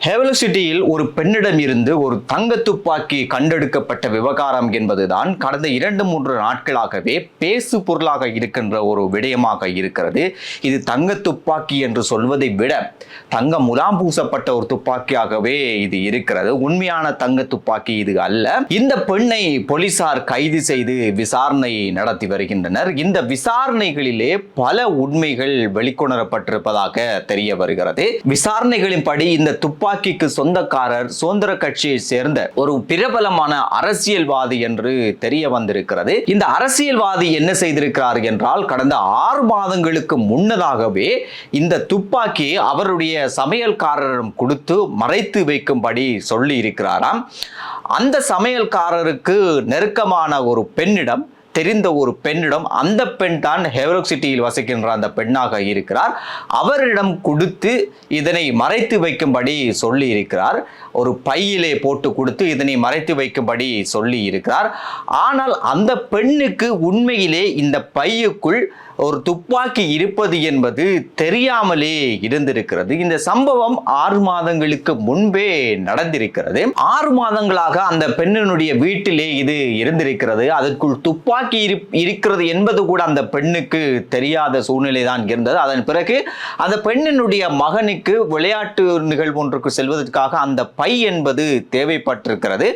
ஹேவலக் சிட்டியில் ஒரு பெண்ணிடம் இருந்து ஒரு தங்க துப்பாக்கி கண்டெடுக்கப்பட்ட விவகாரம் என்பதுதான் கடந்த 2-3 நாட்களாகவே பேசு பொருளாக இருக்கின்ற ஒரு விடயமாக இருக்கிறது. இது தங்க துப்பாக்கி என்று சொல்வதை விட தங்க முலாம் பூசப்பட்ட ஒரு துப்பாக்கியாகவே இது இருக்கிறது. உண்மையான தங்க துப்பாக்கி இது அல்ல. இந்த பெண்ணை போலீசார் கைது செய்து விசாரணை நடத்தி வருகின்றனர். இந்த விசாரணைகளிலே பல உண்மைகள் வெளிக்கொணரப்பட்டிருப்பதாக தெரிய வருகிறது. விசாரணைகளின்படி இந்த துப்பாக்கிக்கு சொந்தக்காரர் சுதந்திர கட்சியை சேர்ந்த ஒரு பிரபலமான அரசியல்வாதி என்று தெரிய வந்திருக்கிறது. இந்த அரசியல்வாதி என்ன செய்திருக்கிறார் என்றால், கடந்த 6 மாதங்களுக்கு முன்னதாகவே இந்த துப்பாக்கியை அவருடைய சமையல்காரரிடம் கொடுத்து மறைத்து வைக்கும்படி சொல்லி இருக்கிறாராம். அந்த சமையல்காரருக்கு நெருக்கமான ஒரு பெண்ணிடம், தெரிந்த ஒரு பெண்ணிடம், அந்த பெண் தான் ஹேவலக் சிட்டியில் வசிக்கின்ற அந்த பெண்ணாக இருக்கிறார். அவரிடம் கொடுத்து இதனை மறைத்து வைக்கும்படி சொல்லி இருக்கிறார். ஒரு பையிலே போட்டு கொடுத்து இதனை மறைத்து வைக்கும்படி சொல்லி இருக்கிறார். ஆனால் அந்த பெண்ணுக்கு உண்மையிலே இந்த பையுக்குள் ஒரு துப்பாக்கி இருப்பது என்பது தெரியாமலே இருந்திருக்கிறது. இந்த சம்பவம் 6 மாதங்களுக்கு முன்பே நடந்திருக்கிறது. 6 மாதங்களாக அந்த பெண்ணினுடைய வீட்டிலே இது இருந்திருக்கிறது. அதற்குள் துப்பாக்கி இருக்கிறது என்பது கூட அந்த பெண்ணுக்கு தெரியாத சூழ்நிலை தான் இருந்தது. அதன் பிறகு அந்த பெண்ணினுடைய மகனுக்கு விளையாட்டு நிகழ்வு ஒன்றுக்கு செல்வதற்காக அந்த பை என்பது தேவைப்பட்டிருக்கிறது.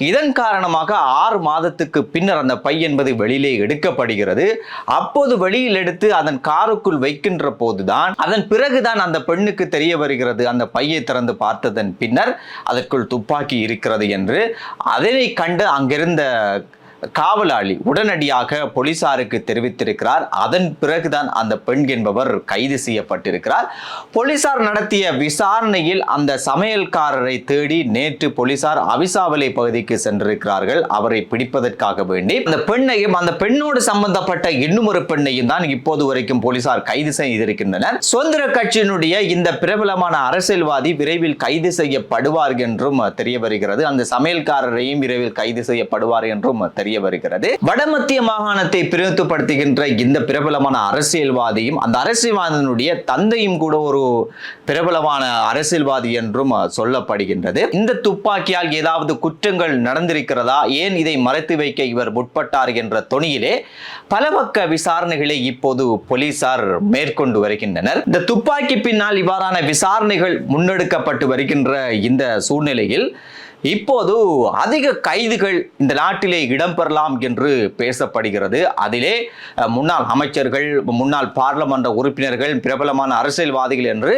இதன் காரணமாக 6 மாதத்துக்கு பின்னர் அந்த பை என்பது வெளியிலே எடுக்கப்படுகிறது. அப்போது வெளியில் எடுத்து அதன் காருக்குள் வைக்கின்ற போதுதான், அதன் பிறகுதான் அந்த பெண்ணுக்கு தெரிய வருகிறது, அந்த பையை திறந்து பார்த்ததன் பின்னர் அதற்குள் துப்பாக்கி இருக்கிறது என்று. அதனை கண்டு அங்கிருந்த காவலாளி உடனடியாக போலீசாருக்கு தெரிவித்திருக்கிறார். அதன் பிறகுதான் அந்த பெண் என்பவர் கைது செய்யப்பட்டிருக்கிறார். போலீசார் நடத்திய விசாரணையில் அந்த சமையல்காரரை தேடி நேற்று போலீசார் அவிசாவளை பகுதிக்கு சென்றிருக்கிறார்கள். அவரை பிடிப்பதற்காக வேண்டி அந்த பெண்ணையும், அந்த பெண்ணோடு சம்பந்தப்பட்ட இன்னும் ஒரு பெண்ணையும் தான் இப்போது வரைக்கும் போலீசார் கைது செய்திருக்கின்றனர். சுதந்திர கட்சியினுடைய இந்த பிரபலமான அரசியல்வாதி விரைவில் கைது செய்யப்படுவார் என்றும் தெரிய வருகிறது. அந்த சமையல்காரரையும் விரைவில் கைது செய்யப்படுவார் என்றும் தெரிய வருகிறது. வடமத்திய மாகாணத்தை பிரதிநிதித்துவப்படுத்துகின்ற இந்த பிரபலமான அரசியல்வாதியும், அந்த அரசியல்வாதியினுடைய தந்தையும் கூட ஒரு பிரபலமான அரசியல்வாதி என்றும் சொல்லப்படுகின்றது. இந்த துப்பாக்கியால் ஏதாவது குற்றங்கள் நடந்திருக்கிறதா, ஏன் இதை மறைத்து வைக்க இவர் முற்பட்டார் என்ற தொனியிலே பல பக்க விசாரணைகளை இப்போது போலீசார் மேற்கொண்டு வருகின்றனர். இந்த துப்பாக்கி பின்னால் இவ்வாறான விசாரணைகள் முன்னெடுக்கப்பட்டு வருகின்ற இந்த சூழ்நிலையில் இப்போது அதிக கைதுகள் இந்த நாட்டிலே இடம்பெறலாம் என்று பேசப்படுகிறது. அதிலே முன்னாள் அமைச்சர்கள், முன்னாள் பாராளுமன்ற உறுப்பினர்கள், பிரபலமான அரசியல்வாதிகள் என்று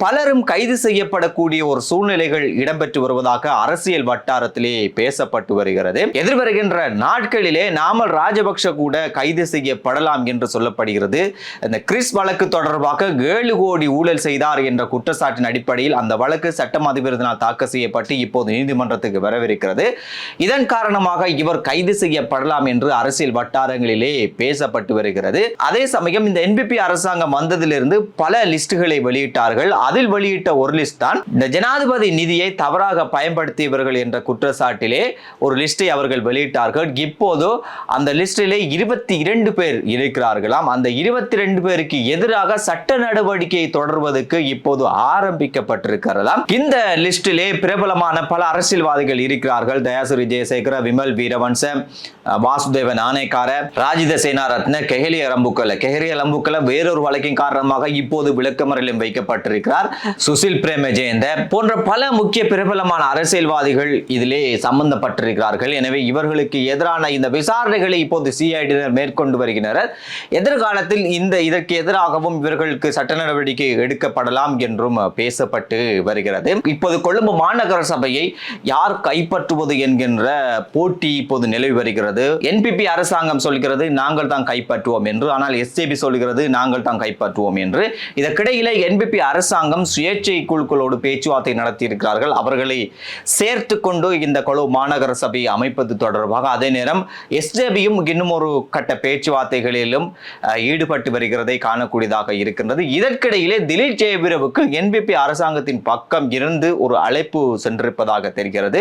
பலரும் கைது செய்யப்படக்கூடிய ஒரு சூழ்நிலைகள் இடம்பெற்று வருவதாக அரசியல் வட்டாரத்திலே பேசப்பட்டு வருகிறது. எதிர்வருகின்ற நாட்களிலே நாமல் ராஜபக்ஷ கூட கைது செய்யப்படலாம் என்று சொல்லப்படுகிறது. இந்த கிறிஸ் வழக்கு தொடர்பாக 7 கோடி ஊழல் செய்தார் என்ற குற்றச்சாட்டின் அடிப்படையில் அந்த வழக்கு சட்டம் அதிபரினால் தாக்கல் செய்யப்பட்டு இப்போது நீதிமன்றத்துக்கு வரவிருக்கிறது. இதன் காரணமாக இவர் கைது செய்யப்படலாம் என்று அரசியல் வட்டாரங்களிலே பேசப்பட்டு வருகிறது. அதே சமயம் இந்த NPP அரசாங்கம் வந்ததிலிருந்து பல லிஸ்டுகளை வெளியிட்டார்கள். அதில் வெளியிட்ட ஒரு லிஸ்ட் தான் இந்த ஜனாதிபதி நிதியை தவறாக பயன்படுத்தியவர்கள் என்ற குற்றச்சாட்டிலே ஒரு லிஸ்டை அவர்கள் வெளியிட்டார்கள். இப்போது அந்த லிஸ்டிலே 22 பேர் இருக்கிறார்களாம். அந்த 22 பேருக்கு எதிராக சட்ட நடவடிக்கை தொடர்வதற்கு இப்போது ஆரம்பிக்கப்பட்டிருக்கிறதாம். இந்த லிஸ்டிலே பிரபலமான பல அரசியல்வாதிகள் இருக்கிறார்கள். தயாசிரி ஜெயசேகர, விமல் வீரவன்ச, வாசுதேவ நாணயக்கார, ராஜித சேனாரத்ன, கெஹலிய லம்புக்கல வேறொரு வழக்கின் காரணமாக இப்போது விளக்கமறையிலும் வைக்கப்பட்டிருக்கிறார். சுசில் பிரேமஜெயந்த போன்ற பல முக்கிய பிரபலமான அரசியல்வாதிகள் இதிலே சம்பந்தப்பட்டிருக்கிறார்கள். எனவே இவர்களுக்கு எதிரான இந்த விசாரணைகளை இப்போது சிஐடியினர் மேற்கொண்டு வருகின்றனர். எதிர்காலத்தில் இதற்கு எதிராகவும் இவர்களுக்கு சட்ட நடவடிக்கை எடுக்கப்படலாம் என்றும் பேசப்பட்டு வருகிறது. இப்போது கொழும்பு மாநகர சபையை யார் கைப்பற்றுவது என்கின்ற போட்டி இப்போது நிலவி வருகிறது. NPP அரசாங்கம் சொல்கிறது நாங்கள் தான் கைப்பற்றுவோம் என்று, ஆனால் SJP சொல்கிறது நாங்கள் தான் கைப்பற்றுவோம் என்று. இதற்கிடையிலே NPP அரசாங்கம் சுயேட்சை குழுக்களோடு பேச்சுவார்த்தை நடத்தி இருக்கிறார்கள். அவர்களை சேர்த்து கொண்டு இந்த கொழும்பு மாநகர சபையை அமைப்பது தொடர்பாக. அதே நேரம் SJPயும் இன்னும் ஒரு கட்ட பேச்சுவார்த்தைகளிலும் ஈடுபட்டு வருகிறதை காணக்கூடியதாக இருக்கின்றது. இதற்கிடையிலே திலீப் ஜெயவீரவுக்கு NPP அரசாங்கத்தின் பக்கம் இருந்து ஒரு அழைப்பு சென்றிருப்பதாக தெரிகிறது. சொல்லப்படுகிறது.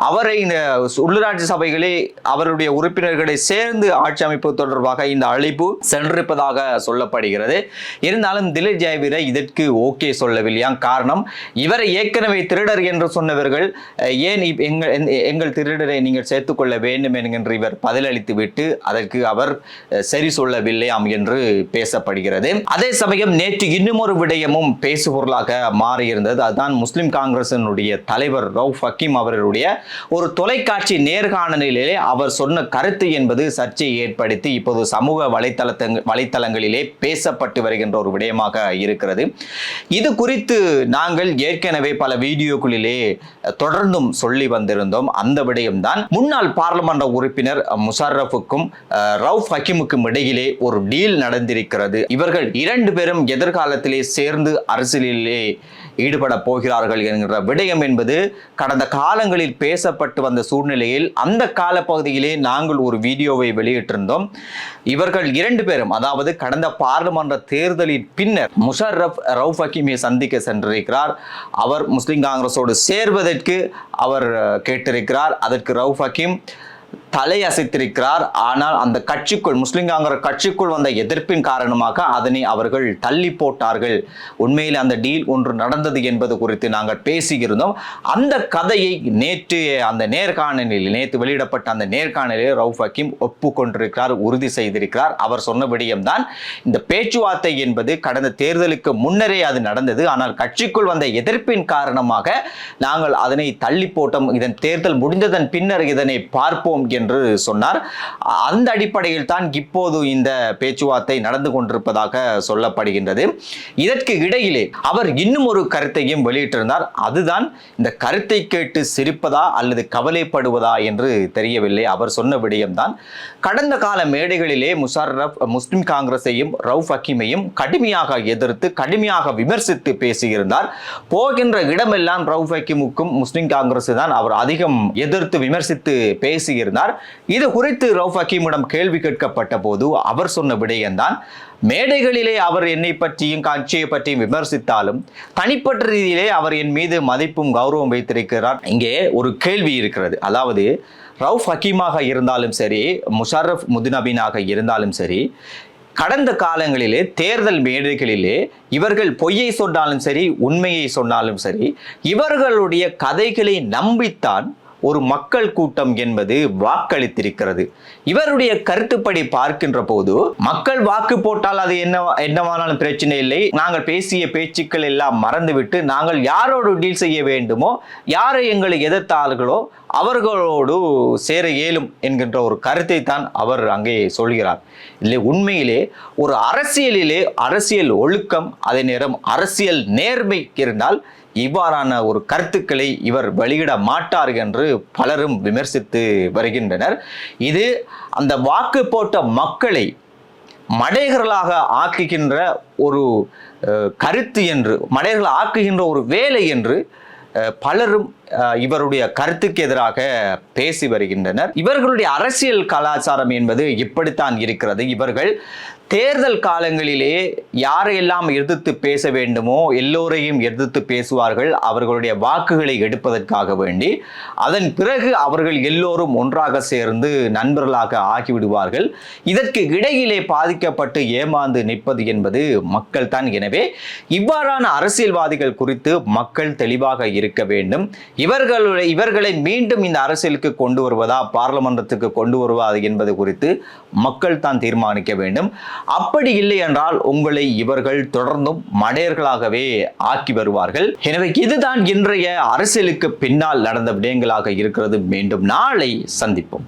அவரை இந்த உள்ளூராட்சி சபைகளே அவருடைய உறுப்பினர்களை சேர்ந்து ஆட்சி அமைப்பு தொடர்பாக இந்த அழைப்பு சென்றிருப்பதாக சொல்லப்படுகிறது. இருந்தாலும் திலீப் ஜெயவீர இதற்கு ஓகே சொல்லவில்லையா? காரணம், இவரை ஏற்கனவே திருடர் என்று சொன்னவர்கள் ஏன் எங்கள் திருடரை நீங்கள் சேர்த்துக்கொள்ள வேண்டும் என்கின்ற இவர் பதிலளித்து விட்டு அதற்கு அவர் சரி சொல்லவில்லையாம் என்று பேசப்படுகிறது. அதே சமயம் நேற்று இன்னும் ஒரு விடயமும் பேசுபொருளாக மாறியிருந்தது. அதுதான் முஸ்லிம் காங்கிரசினுடைய தலைவர் ரவுஃப் ஹக்கீம் அவர்களுடைய ஒரு தொலைக்காட்சி நேர்காணலிலே அவர் சொன்ன கருத்து என்பது சர்ச்சையை ஏற்படுத்தி இப்போது சமூக வலைத்தளங்களிலே பேசப்பட்டு வருகின்ற ஒரு விடயமாக இருக்கிறது. இது குறித்து நாங்கள் ஏற்கனவே பல வீடியோக்களிலே தொடர்ந்தும் சொல்லி வந்திருந்தோம். அந்த விடயம்தான் முன்னாள் பாராளுமன்ற உறுப்பினர் முஷர்ரஃபுக்கும் ரவுஃப் ஹக்கீமுக்கும் இடையிலே ஒரு டீல் நடந்திருக்கிறது. இவர்கள் இரண்டு பேரும் எதிர்காலத்திலே சேர்ந்து அரசியலிலே ஈடுபட போகிறார்கள் என்கிற விடயம் என்பது கடந்த காலங்களில் பேசப்பட்டு வந்த சூழ்நிலையில் அந்த காலப்பகுதியிலே நாங்கள் ஒரு வீடியோவை வெளியிட்டிருந்தோம். இவர்கள் இரண்டு பேரும், அதாவது கடந்த பாராளுமன்ற தேர்தலின் பின்னர் முஷர்ரஃப் ரவுஃப் ஹக்கீமை சந்திக்க சென்றிருக்கிறார். அவர் முஸ்லிம் காங்கிரஸோடு சேர்வதற்கு அவர் கேட்டிருக்கிறார். அதற்கு ரவுஃப் ஹக்கீம் தலை அசைத்திருக்கிறார். ஆனால் அந்த கட்சிக்குள், முஸ்லிம் காங்கிரஸ் கட்சிக்குள் வந்த எதிர்ப்பின் காரணமாக அதனை அவர்கள் தள்ளி போட்டார்கள். உண்மையில் அந்த டீல் ஒன்று நடந்தது என்பது குறித்து நாங்கள் பேசியிருந்தோம். அந்த கதையை நேற்று வெளியிடப்பட்ட அந்த நேர்காணலில் ரவுஃப் ஹக்கீம் ஒப்புக்கொண்டிருக்கிறார், உறுதி செய்திருக்கிறார். அவர் சொன்ன விடயம்தான், இந்த பேச்சுவார்த்தை என்பது கடந்த தேர்தலுக்கு முன்னரே அது நடந்தது. ஆனால் கட்சிக்குள் வந்த எதிர்ப்பின் காரணமாக நாங்கள் அதனை தள்ளி போட்டோம். இதன் தேர்தல் முடிந்ததன் பின்னர் இதனை பார்ப்போம் என்று சொன்னார். அந்த அடிப்படையில் தான் இப்போது இந்த பேச்சுவார்த்தை நடந்து கொண்டிருப்பதாக சொல்லப்படுகின்றது. இதற்கு இடையிலே அவர் இன்னும் ஒரு கருத்தையும் வெளியிட்டிருந்தார். அதுதான், இந்த கருத்தை கேட்டு சிரிப்பதா அல்லது கவலைப்படுவதா என்று தெரியவில்லை. அவர் சொன்ன விடயம்தான், கடந்த கால மேடைகளிலே முஷர்ரஃப் முஸ்லிம் காங்கிரஸையும் ரவுஃப் ஹக்கீமையும் கடுமையாக எதிர்த்து கடுமையாக விமர்சித்து பேசியிருந்தார். போகின்ற இடமெல்லாம் ரவுஃப் ஹக்கீமுக்கும் முஸ்லிம் காங்கிரஸ் தான் அவர் அதிகம் எதிர்த்து விமர்சித்து பேசியிருந்தார். இது குறித்து ரவுஃப் ஹக்கீமிடம் கேள்வி கேட்கப்பட்ட போது அவர் சொன்ன விடயம்தான், மேடைகளிலே அவர் என்னை பற்றியும் கட்சியை பற்றியும் விமர்சித்தாலும் தனிப்பட்ட ரீதியிலே அவர் என் மீது மதிப்பும் கௌரவம் வைத்திருக்கிறார். இங்கே ஒரு கேள்வி இருக்கிறது. அதாவது, ரவுஃப் ஹக்கீமாக இருந்தாலும் சரி, முஷர்ரஃப் முதுநபீனாக இருந்தாலும் சரி, கடந்த காலங்களிலே தேர்தல் மேடைகளிலே இவர்கள் பொய்யை சொன்னாலும் சரி, உண்மையை சொன்னாலும் சரி, இவர்களுடைய கதைகளை நம்பித்தான் ஒரு மக்கள் கூட்டம் என்பது வாக்களித்திருக்கிறது. இவருடைய கருத்துப்படி பார்க்கின்ற போது மக்கள் வாக்கு போட்டால் அது என்னவானாலும் பிரச்சனை இல்லை, நாங்கள் பேசிய பேச்சுக்கள் எல்லாம் மறந்துவிட்டு நாங்கள் யாரோடு டீல் செய்ய வேண்டுமோ, யாரை எங்களை எதிர்த்தார்களோ அவர்களோடு சேர இயலும் என்கின்ற ஒரு கருத்தை தான் அவர் அங்கே சொல்கிறார். இல்லை, உண்மையிலே ஒரு அரசியலிலே அரசியல் ஒழுக்கம், அதே நேரம் அரசியல் நேர்மை இருந்தால் இவ்வாறான ஒரு கருத்துக்களை இவர் வெளியிட மாட்டார் என்று பலரும் விமர்சித்து வருகின்றனர். இது அந்த வாக்கு போட்ட மக்களை மடையர்களாக ஆக்குகின்ற ஒரு கருத்து என்று, மடையர்கள் ஆக்குகின்ற ஒரு வேலை என்று பலரும் இவருடைய கருத்துக்கு எதிராக பேசி வருகின்றனர். இவர்களுடைய அரசியல் கலாச்சாரம் என்பது இப்படித்தான் இருக்கிறது. இவர்கள் தேர்தல் காலங்களிலே யாரையெல்லாம் எதிர்த்து பேச வேண்டுமோ எல்லோரையும் எதிர்த்து பேசுவார்கள், அவர்களுடைய வாக்குகளை எடுப்பதற்காக வேண்டி. அதன் பிறகு அவர்கள் எல்லோரும் ஒன்றாக சேர்ந்து நண்பர்களாக ஆகிவிடுவார்கள். இதற்கு இடையிலே பாதிக்கப்பட்டு ஏமாந்து நிற்பது என்பது மக்கள் தான். எனவே இவ்வாறான அரசியல்வாதிகள் குறித்து மக்கள் தெளிவாக இருக்க வேண்டும். இவர்களை மீண்டும் இந்த அரசியலுக்கு கொண்டு வருவதா, பார்லிமெண்டத்துக்கு கொண்டு வருவதா என்பது குறித்து மக்கள் தான் தீர்மானிக்க வேண்டும். அப்படி இல்லை என்றால் உங்களை இவர்கள் தொடர்ந்தும் மடையர்களாகவே ஆக்கி வருவார்கள். எனவே இதுதான் இன்றைய அரசியலுக்கு பின்னால் நடந்த விடயங்களாக இருக்கிறது. மீண்டும் நாளை சந்திப்போம்.